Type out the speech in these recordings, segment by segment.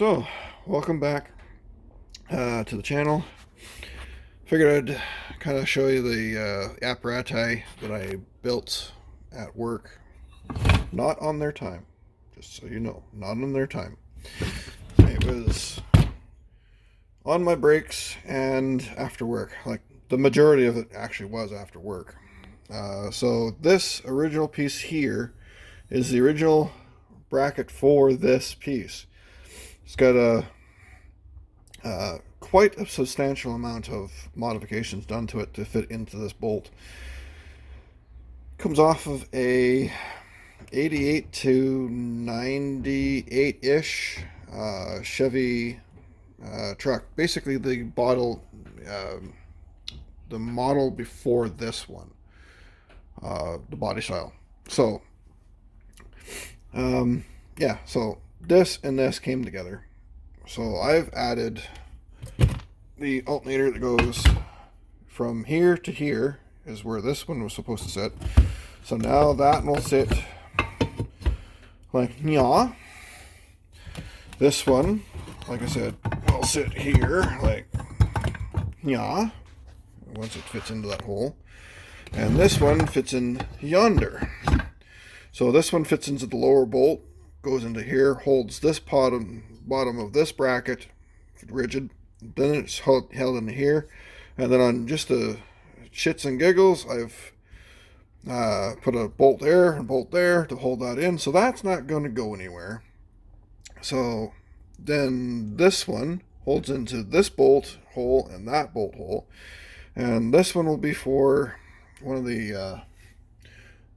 So, welcome back to the channel. Figured I'd kind of show you the apparatus that I built at work. Not on their time, just so you know, not on their time. It was on my breaks and after work. Like, the majority of it actually was after work. So this original piece here is the original bracket for this piece. It's got a quite a substantial amount of modifications done to it to fit into this bolt. Comes off of a 88 to 98-ish Chevy truck. Basically the model before this one, the body style. So yeah, so this and this came together. So I've added the alternator that goes from here to here is where this one was supposed to sit. So now that will sit like yeah. This one, like I said, will sit here like yeah, once it fits into that hole. And this one fits in yonder. So this one fits into the lower bolt, goes into here, holds this bottom of this bracket rigid. Then it's held into here, and then on just the shits and giggles, I've put a bolt there and bolt there to hold that in. So that's not going to go anywhere. So then this one holds into this bolt hole and that bolt hole, and this one will be for one of the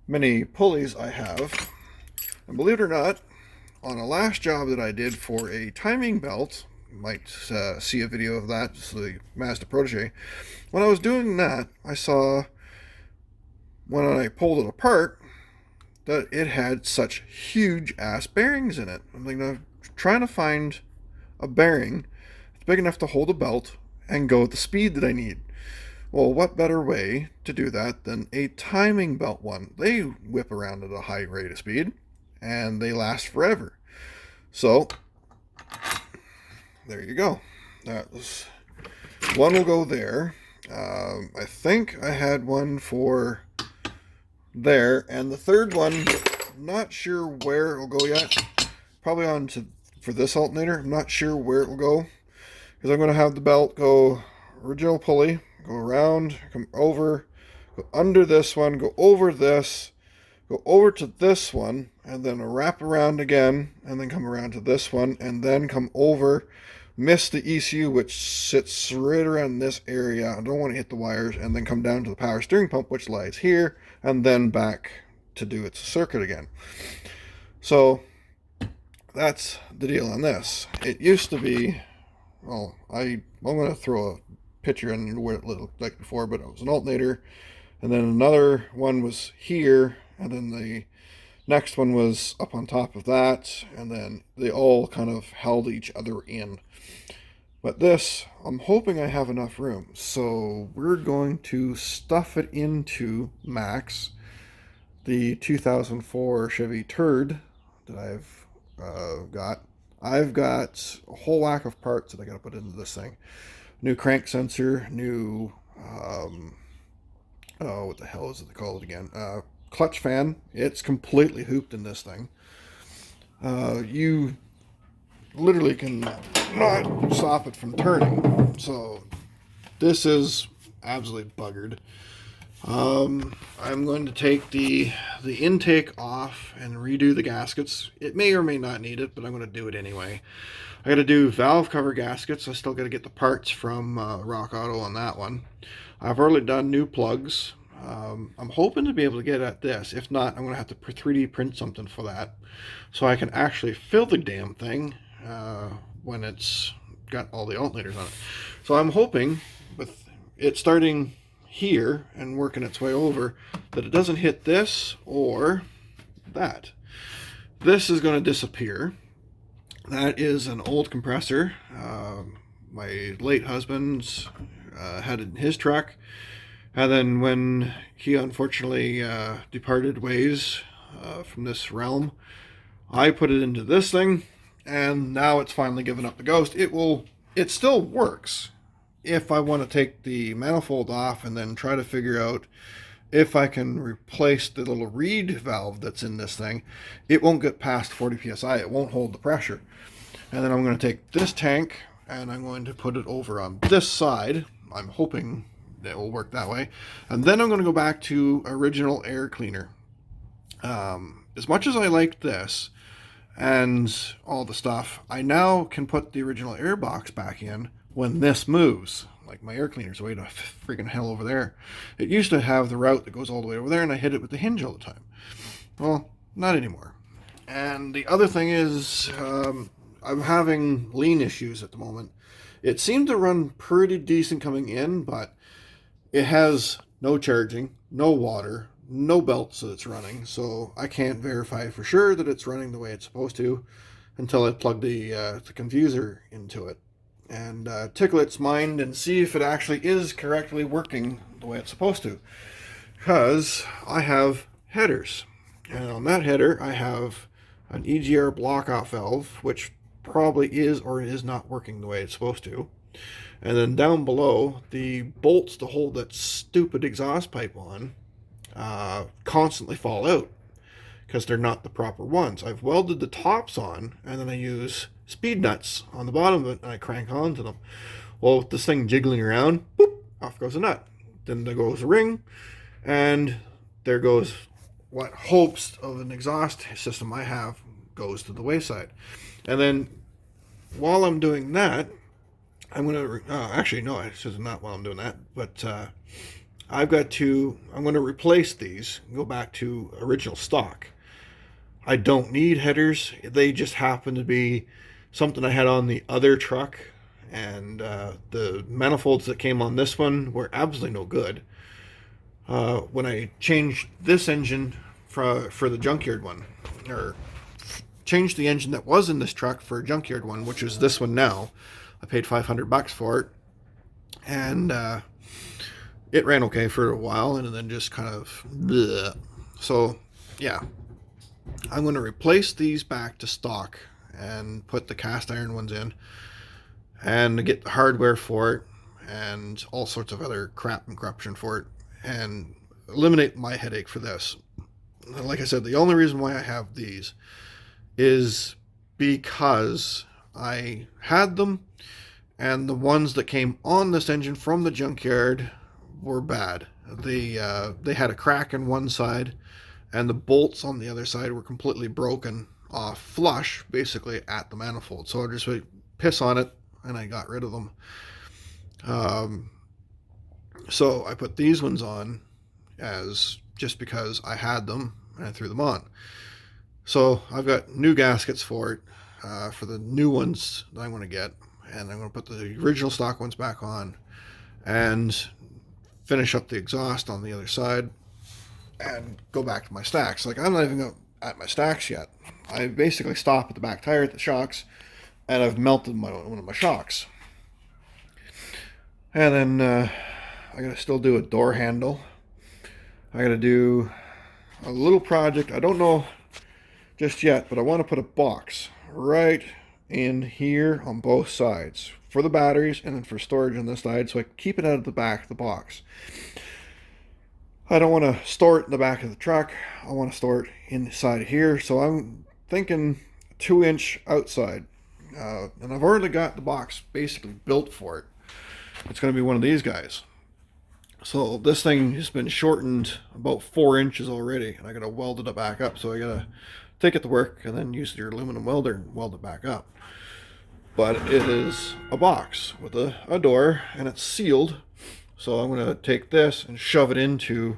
many pulleys I have. And believe it or not, on a last job that I did for a timing belt, you might see a video of that, it's the Mazda Protege. When I was doing that, I saw when I pulled it apart that it had such huge ass bearings in it. I'm like, I'm trying to find a bearing that's big enough to hold a belt and go at the speed that I need. Well, what better way to do that than a timing belt one? They whip around at a high rate of speed and they last forever. So there you go. One will go there. I think I had one for there, and the third one, I'm not sure where it will go yet. Probably on to for this alternator. I'm not sure where it will go, because I'm going to have the belt go original pulley, go around, come over, go under this one, go over this, go over to this one, and then wrap around again, and then come around to this one, and then come over, miss the ECU, which sits right around this area. I don't want to hit the wires, and then come down to the power steering pump, which lies here, and then back to do its circuit again. So that's the deal on this. It used to be, well, I'm going to throw a picture in where it looked like before, but it was an alternator, and then another one was here, and then the next one was up on top of that, and then they all kind of held each other in. But this, I'm hoping I have enough room, so we're going to stuff it into Max, the 2004 Chevy Turd that I've got. I've got a whole whack of parts that I got to put into this thing. New crank sensor, new oh, what the hell is it called again? Clutch fan. It's completely hooped in this thing. You literally can not stop it from turning. So this is absolutely buggered. I'm going to take the intake off and redo the gaskets. It may or may not need it, but I'm going to do it anyway. I got to do valve cover gaskets. I still got to get the parts from Rock Auto on that one. I've already done new plugs. I'm hoping to be able to get at this. If not, I'm going to have to 3D print something for that, so I can actually fill the damn thing when it's got all the alternators on it. So I'm hoping, with it starting here and working its way over, that it doesn't hit this or that. This is going to disappear. That is an old compressor. My late husband's had it in his truck. And then when he unfortunately departed ways from this realm, I put it into this thing, and now it's finally given up the ghost. It still works if I want to take the manifold off and then try to figure out if I can replace the little reed valve that's in this thing. It won't get past 40 psi. It won't hold the pressure. And then I'm going to take this tank and I'm going to put it over on this side. I'm hoping it will work that way. And then I'm going to go back to original air cleaner. As much as I like this and all the stuff, I now can put the original air box back in when this moves. Like my air cleaner's way to freaking hell over there. It used to have the route that goes all the way over there, and I hit it with the hinge all the time. Well, not anymore. And the other thing is, I'm having lean issues at the moment. It seemed to run pretty decent coming in, but it has no charging, no water, no belts that it's running, so I can't verify for sure that it's running the way it's supposed to until I plug the confuser into it and tickle its mind and see if it actually is correctly working the way it's supposed to. Because I have headers, and on that header I have an EGR block-off valve, which probably is or is not working the way it's supposed to. And then down below, the bolts to hold that stupid exhaust pipe on constantly fall out because they're not the proper ones. I've welded the tops on, and then I use speed nuts on the bottom of it, and I crank onto them. Well, with this thing jiggling around, boop, off goes a nut. Then there goes a ring, and there goes what hopes of an exhaust system I have goes to the wayside. And then while I'm doing that, I'm going to, actually, no, this is not while I'm doing that, but I'm going to replace these and go back to original stock. I don't need headers. They just happen to be something I had on the other truck, and the manifolds that came on this one were absolutely no good. When I changed this engine for the junkyard one, or changed the engine that was in this truck for a junkyard one, which is this one now, I paid $500 for it, and it ran okay for a while, and then just kind of bleh. So yeah, I'm going to replace these back to stock and put the cast iron ones in and get the hardware for it and all sorts of other crap and corruption for it and eliminate my headache for this. Like I said, the only reason why I have these is because I had them, and the ones that came on this engine from the junkyard were bad. They had a crack in one side, and the bolts on the other side were completely broken off flush, basically at the manifold. So I just would piss on it, and I got rid of them. So I put these ones on as just because I had them, and I threw them on. So I've got new gaskets for it, for the new ones that I want to get, and I'm going to put the original stock ones back on and finish up the exhaust on the other side and go back to my stacks. Like, I'm not even at my stacks yet. I basically stop at the back tire at the shocks, and I've melted one of my shocks. And then I got to still do a door handle. I got to do a little project. I don't know just yet, but I want to put a box right in here on both sides for the batteries and then for storage on this side, so I can keep it out of the back of the box. I don't want to store it in the back of the truck. I want to store it inside here, so I'm thinking 2-inch outside. And I've already got the box basically built for it. It's going to be one of these guys. So this thing has been shortened about 4 inches already, and I got to weld it back up. So I got to take it to work and then use your aluminum welder and weld it back up. But it is a box with a door, and it's sealed. So I'm going to take this and shove it into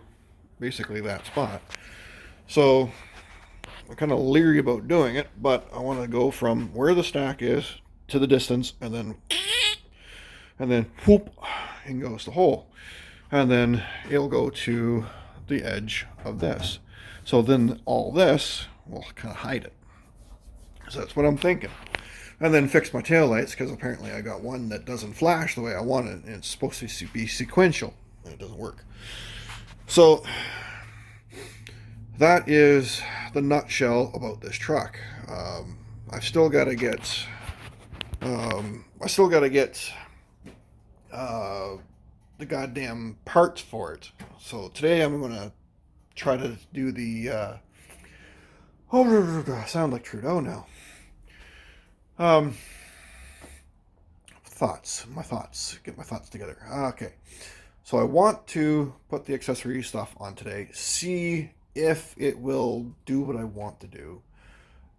basically that spot. So I'm kind of leery about doing it, but I want to go from where the stack is to the distance, and then whoop, in goes the hole. And then it'll go to the edge of this. So then all this will kind of hide it. So that's what I'm thinking. And then fix my taillights, because apparently I got one that doesn't flash the way I want it, and it's supposed to be sequential, and it doesn't work. So that is the nutshell about this truck. I still got to get the goddamn parts for it. So today I'm gonna try to do the sound like Trudeau now. My thoughts, get my thoughts together. Okay, so I want to put the accessory stuff on today, see if it will do what I want to do,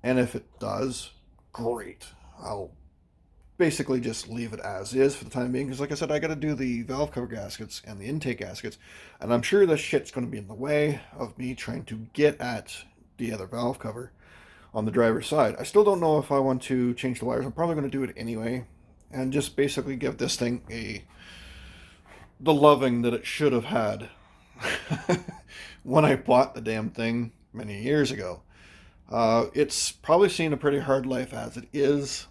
and if it does, great. I'll basically just leave it as is for the time being, because like I said, I got to do the valve cover gaskets and the intake gaskets, and I'm sure this shit's going to be in the way of me trying to get at the other valve cover on the driver's side. I still don't know if I want to change the wires. I'm probably going to do it anyway, and just basically give this thing the loving that it should have had when I bought the damn thing many years ago. It's probably seen a pretty hard life as it is.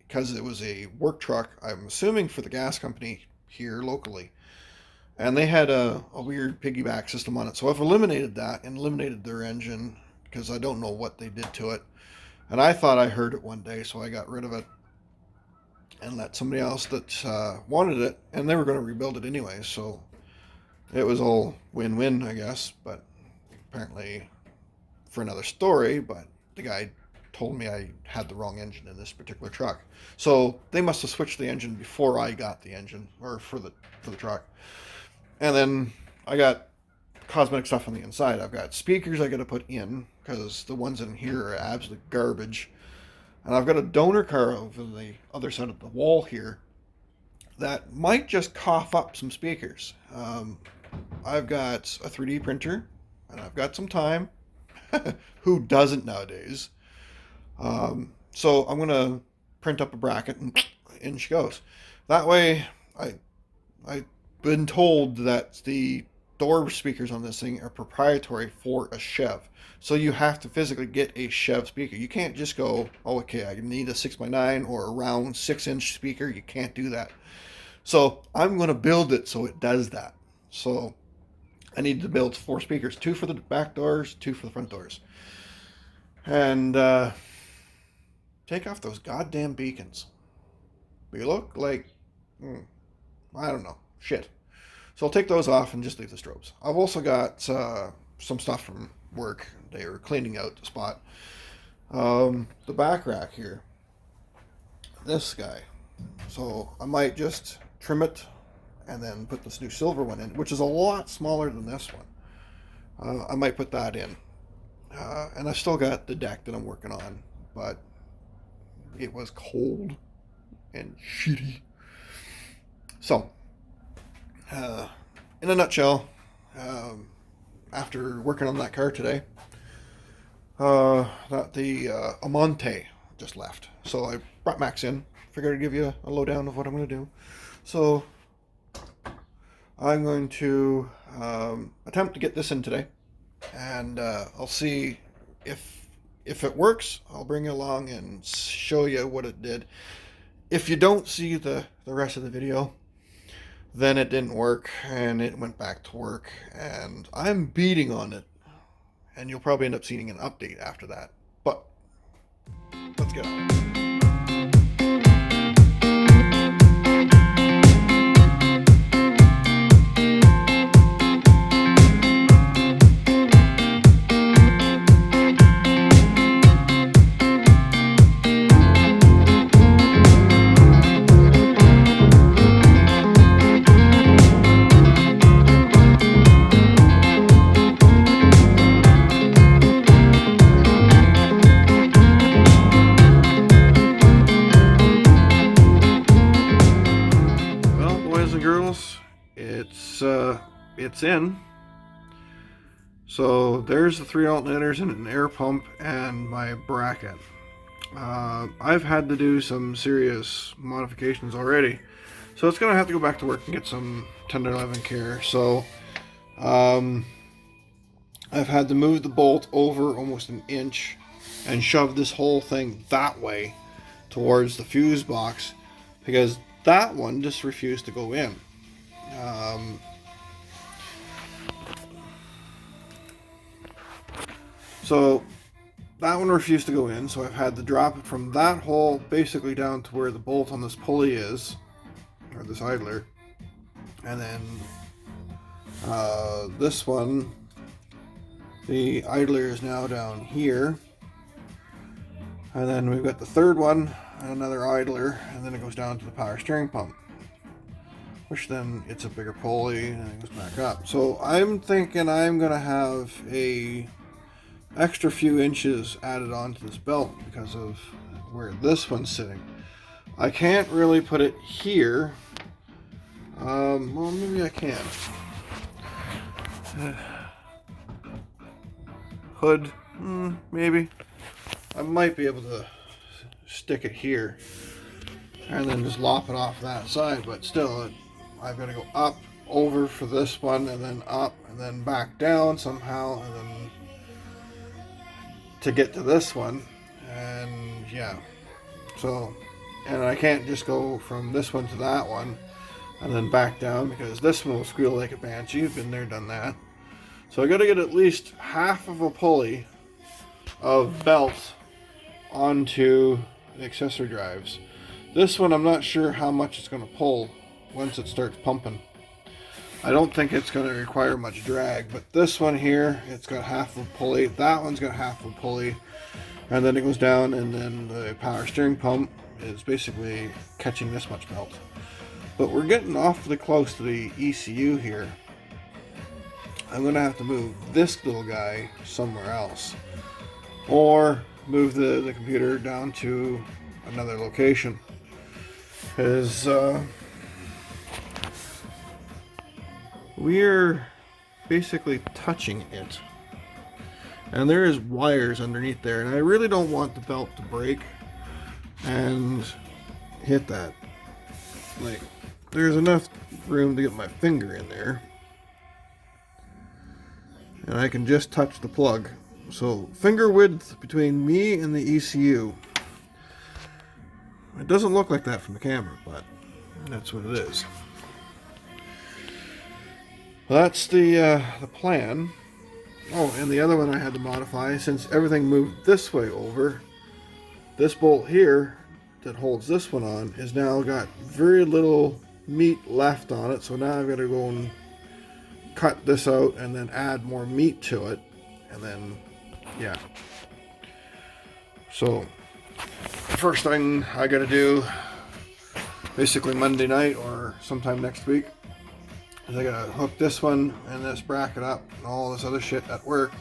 Because it was a work truck, I'm assuming for the gas company here locally, and they had a weird piggyback system on it. So I've eliminated that and eliminated their engine because I don't know what they did to it, and I thought I heard it one day, so I got rid of it and let somebody else that wanted it, and they were going to rebuild it anyway, so it was all win-win, I guess. But apparently for another story, but the guy told me I had the wrong engine in this particular truck. So they must have switched the engine before I got the engine, or for the truck. And then I got cosmetic stuff on the inside. I've got speakers I got to put in because the ones in here are absolute garbage. And I've got a donor car over the other side of the wall here that might just cough up some speakers. I've got a 3D printer, and I've got some time. Who doesn't nowadays? So I'm going to print up a bracket, and in she goes. That way, I've been told that the door speakers on this thing are proprietary for a Chev. So you have to physically get a Chev speaker. You can't just go, oh, okay, I need a 6x9 or a round 6-inch speaker. You can't do that. So I'm going to build it so it does that. So I need to build 4 speakers, 2 for the back doors, 2 for the front doors. And take off those goddamn beacons. They look like, I don't know, shit. So I'll take those off and just leave the strobes. I've also got some stuff from work. They were cleaning out the spot. The back rack here. This guy. So I might just trim it and then put this new silver one in, which is a lot smaller than this one. I might put that in. And I still got the deck that I'm working on, but it was cold and shitty. So, in a nutshell, after working on that car today, that the Amante just left. So I brought Max in. Figured I'd give you a lowdown of what I'm going to do. So I'm going to attempt to get this in today, and I'll see if it works. I'll bring you along and show you what it did. If you don't see the rest of the video, then it didn't work and it went back to work, and I'm beating on it, and you'll probably end up seeing an update after that. But let's get on it. It's in. So there's the 3 alternators and an air pump and my bracket. I've had to do some serious modifications already, so it's gonna have to go back to work and get some tender loving care. So I've had to move the bolt over almost an inch and shove this whole thing that way towards the fuse box, because that one just refused to go in. So that one refused to go in, so I've had to drop it from that hole basically down to where the bolt on this pulley is, or this idler. And then this one, the idler is now down here. And then we've got the third one, and another idler, and then it goes down to the power steering pump. Which then it's a bigger pulley, and it goes back up. So I'm thinking I'm going to have a extra few inches added onto this belt because of where this one's sitting. I can't really put it here. Well, maybe I can. Hood, maybe. I might be able to stick it here and then just lop it off that side, but still, I've got to go up, over for this one, and then up, and then back down somehow, and then to get to this one. And yeah, so, and I can't just go from this one to that one and then back down, because this one will squeal like a banshee. You've been there, done that. So I got to get at least half of a pulley of belt onto the accessory drives. This one I'm not sure how much it's going to pull once it starts pumping. I don't think it's going to require much drag, but this one here, it's got half of a pulley. That one's got half of a pulley, and then it goes down, and then the power steering pump is basically catching this much belt. But we're getting awfully close to the ECU here. I'm going to have to move this little guy somewhere else, or move the computer down to another location, because we're basically touching it, and there is wires underneath there, and I really don't want the belt to break and hit that. Like, there's enough room to get my finger in there, and I can just touch the plug. So finger width between me and the ECU. It doesn't look like that from the camera, but that's what it is. Well, that's the plan. Oh, and the other one I had to modify, since everything moved this way over. This bolt here that holds this one on is now got very little meat left on it, so now I've got to go and cut this out and then add more meat to it, and then yeah. So first thing I gotta do, basically Monday night or sometime next week, is I gotta hook this one and this bracket up and all this other shit at work.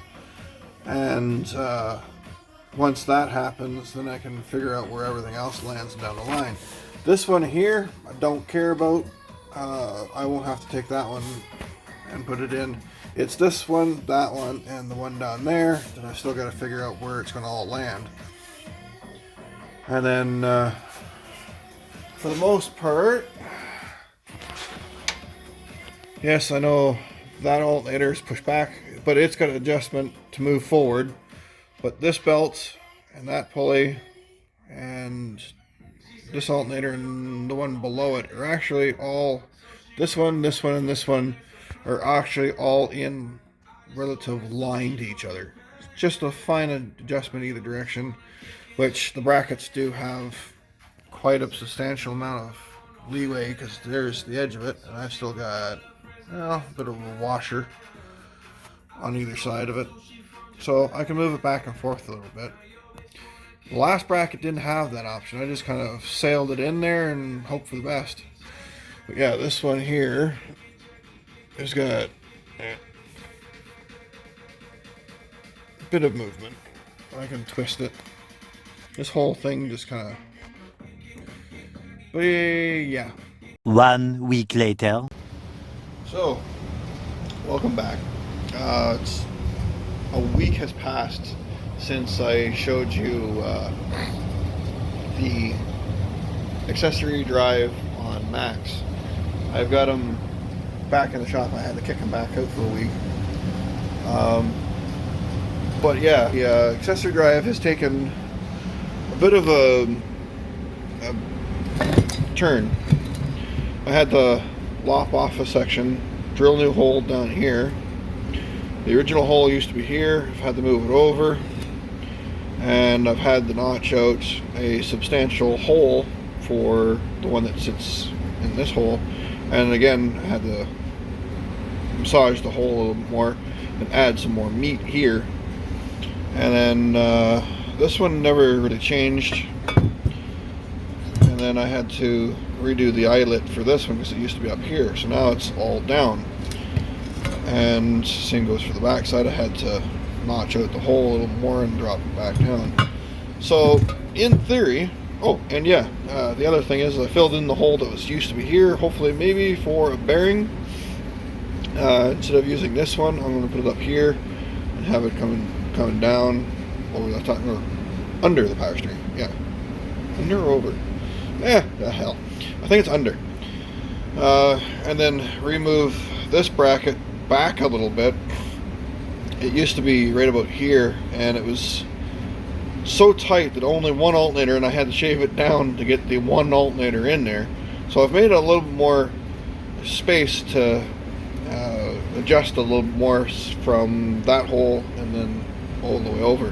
And once that happens, then I can figure out where everything else lands down the line. This one here, I don't care about. I won't have to take that one and put it in. It's this one, that one, and the one down there that I still got to figure out where it's going to all land. And then, for the most part, yes, I know that alternator is pushed back, but it's got an adjustment to move forward. But this belt and that pulley and this alternator and the one below it are actually all, this one, and this one are actually all in relative line to each other. Just a fine adjustment either direction, which the brackets do have quite a substantial amount of leeway, because there's the edge of it, and I've still got, well, a bit of a washer on either side of it, so I can move it back and forth a little bit. The last bracket didn't have that option. I just kind of sailed it in there and hoped for the best. But yeah, this one here has got a bit of movement. I can twist it. This whole thing just kind of... But yeah. 1 week later. So, welcome back. It's a week has passed since I showed you the accessory drive on Max. I've got them back in the shop. I had to kick them back out for a week. But yeah, the accessory drive has taken a bit of a turn. I had to lop off a section, drill a new hole down here. The original hole used to be here. I've had to move it over, and I've had to notch out a substantial hole for the one that sits in this hole, and again I had to massage the hole a little bit more and add some more meat here. And then this one never really changed, and then I had to redo the eyelet for this one because it used to be up here, so now it's all down. And same goes for the back side. I had to notch out the hole a little more and drop it back down. So in theory, oh, and yeah, the other thing is I filled in the hole that was used to be here, hopefully maybe for a bearing. Instead of using this one, I'm going to put it up here and have it coming down over the top, or under the power steering. Yeah, under or over? The hell, I think it's under. And then remove this bracket back a little bit. It used to be right about here, and it was so tight that only one alternator, and I had to shave it down to get the one alternator in there. So I've made a little bit more space to adjust a little more from that hole and then all the way over.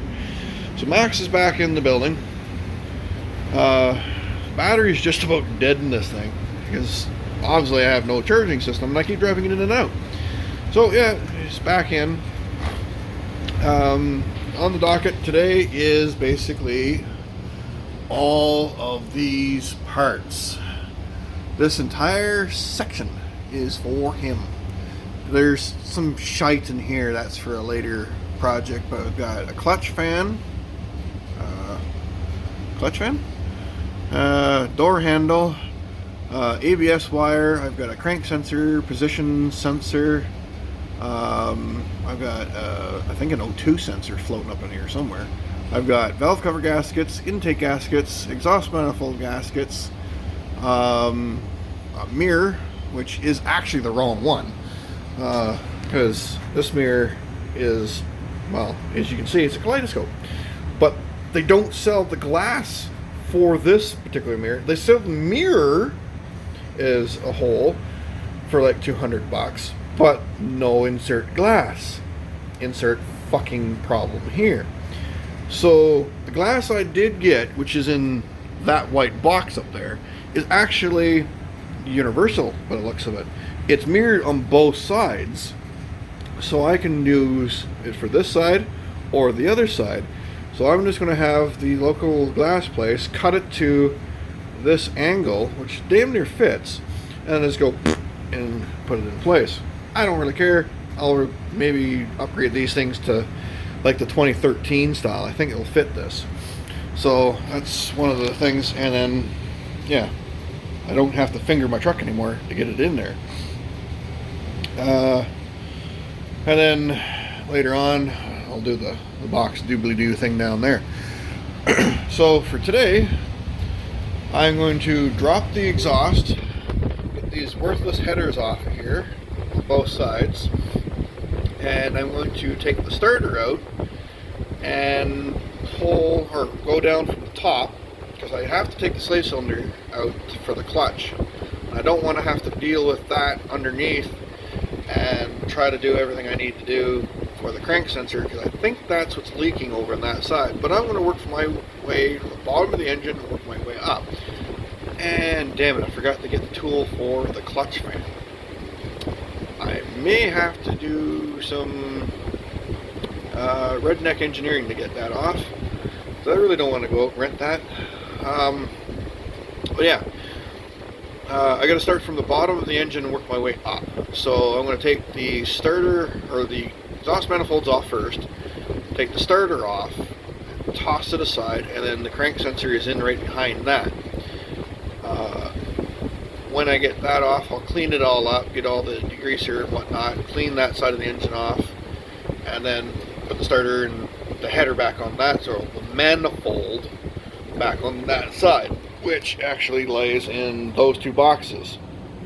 So Max is back in the building. Battery's just about dead in this thing because obviously I have no charging system and I keep driving it in and out. So yeah, he's back in. On the docket today is basically all of these parts. This entire section is for him. There's some shite in here that's for a later project, but I've got a clutch fan, door handle, ABS wire. I've got a crank sensor, position sensor. I've got I think an O2 sensor floating up in here somewhere. I've got valve cover gaskets, intake gaskets, exhaust manifold gaskets, a mirror, which is actually the wrong one, because this mirror is, well, as you can see, it's a kaleidoscope, but they don't sell the glass for this particular mirror. They sell the mirror as a whole for like $200, but no insert glass. Insert fucking problem here. So the glass I did get, which is in that white box up there, is actually universal by the looks of it. It's mirrored on both sides, so I can use it for this side or the other side. So I'm just going to have the local glass place cut it to this angle, which damn near fits, and just go and put it in place. I don't really care. I'll maybe upgrade these things to like the 2013 style. I think it'll fit this. So that's one of the things. And then, yeah, I don't have to finger my truck anymore to get it in there. And then later on, I'll do the box doobly-doo thing down there. So for today, I'm going to drop the exhaust, get these worthless headers off of here, both sides, and I'm going to take the starter out and pull, or go down from the top, because I have to take the slave cylinder out for the clutch. I don't want to have to deal with that underneath and try to do everything I need to do for the crank sensor, because I think that's what's leaking over on that side. But I'm going to work my way to the bottom of the engine and work my way up. And damn it, I forgot to get the tool for the clutch fan. I may have to do some redneck engineering to get that off, so I really don't want to go out and rent that. But yeah, I got to start from the bottom of the engine and work my way up. So I'm going to take the starter, or the exhaust manifolds off first, take the starter off, toss it aside, and then the crank sensor is in right behind that. When I get that off, I'll clean it all up, get all the degreaser and whatnot, clean that side of the engine off, and then put the starter and the header back on that, so the manifold back on that side, which actually lays in those two boxes.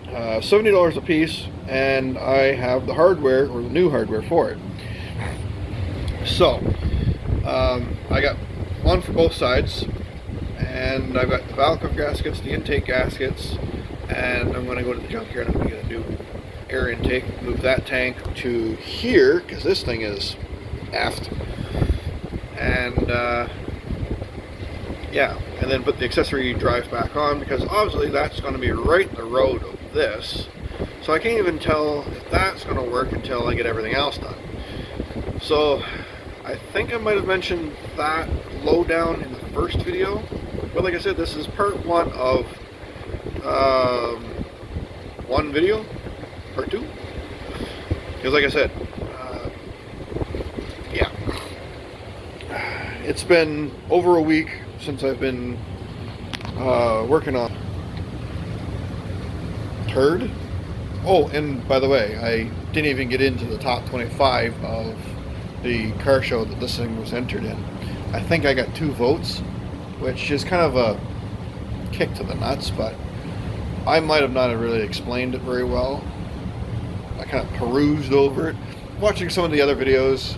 $70 a piece, and I have the hardware, or the new hardware for it. So I got one for both sides, and I've got the valve cover gaskets, the intake gaskets, and I'm going to go to the junkyard and I'm going to get a new air intake, move that tank to here, because this thing is aft, and yeah, and then put the accessory drive back on, because obviously that's going to be right in the road of this, so I can't even tell if that's going to work until I get everything else done. So I think I might have mentioned that lowdown in the first video, but like I said, this is part one of one video, part two, because like I said, yeah, it's been over a week since I've been working on turd. Oh, and by the way, I didn't even get into the top 25 of the car show that this thing was entered in. I think I got 2 votes, which is kind of a kick to the nuts, but I might have not really explained it very well. I kind of perused over it. Watching some of the other videos,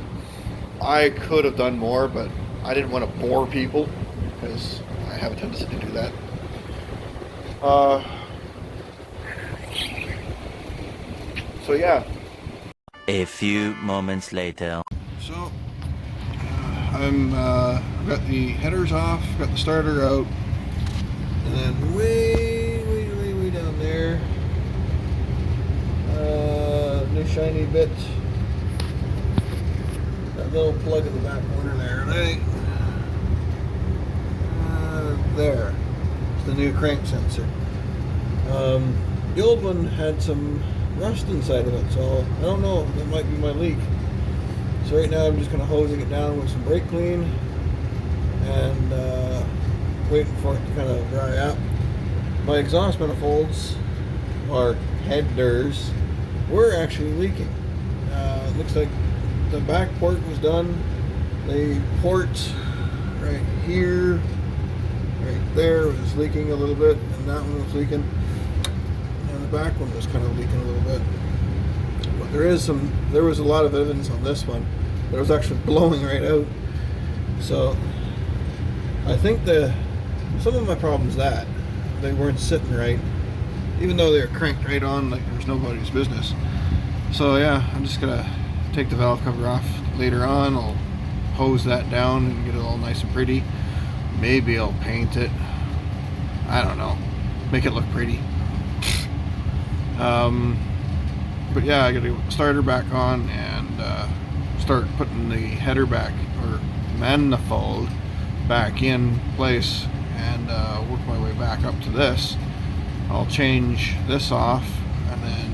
I could have done more, but I didn't want to bore people, because I have a tendency to do that. So yeah. A few moments later. So I've got the headers off, got the starter out, and then way down there, new shiny bit, that little plug in the back corner there, there, it's the new crank sensor. The old one had some rust inside of it, so I don't know, that might be my leak. So right now I'm just kind of hosing it down with some brake clean and waiting for it to kind of dry up. My exhaust manifolds, or headers, were actually leaking. It looks like the back port was done. The port right here, right there was leaking a little bit, and that one was leaking. And the back one was kind of leaking a little bit. But there was a lot of evidence on this one that it was actually blowing right out. So I think some of my problems that they weren't sitting right, even though they were cranked right on like there was nobody's business. So yeah, I'm just gonna take the valve cover off later on. I'll hose that down and get it all nice and pretty. Maybe I'll paint it. I don't know. Make it look pretty. But yeah, I got the starter back on and start putting the header back, or manifold back in place, and work my way back up to this. I'll change this off and then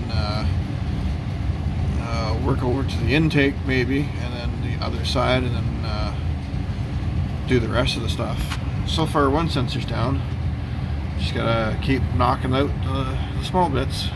work over to the intake maybe, and then the other side, and then do the rest of the stuff. So far one sensor's down. Just gotta keep knocking out the small bits.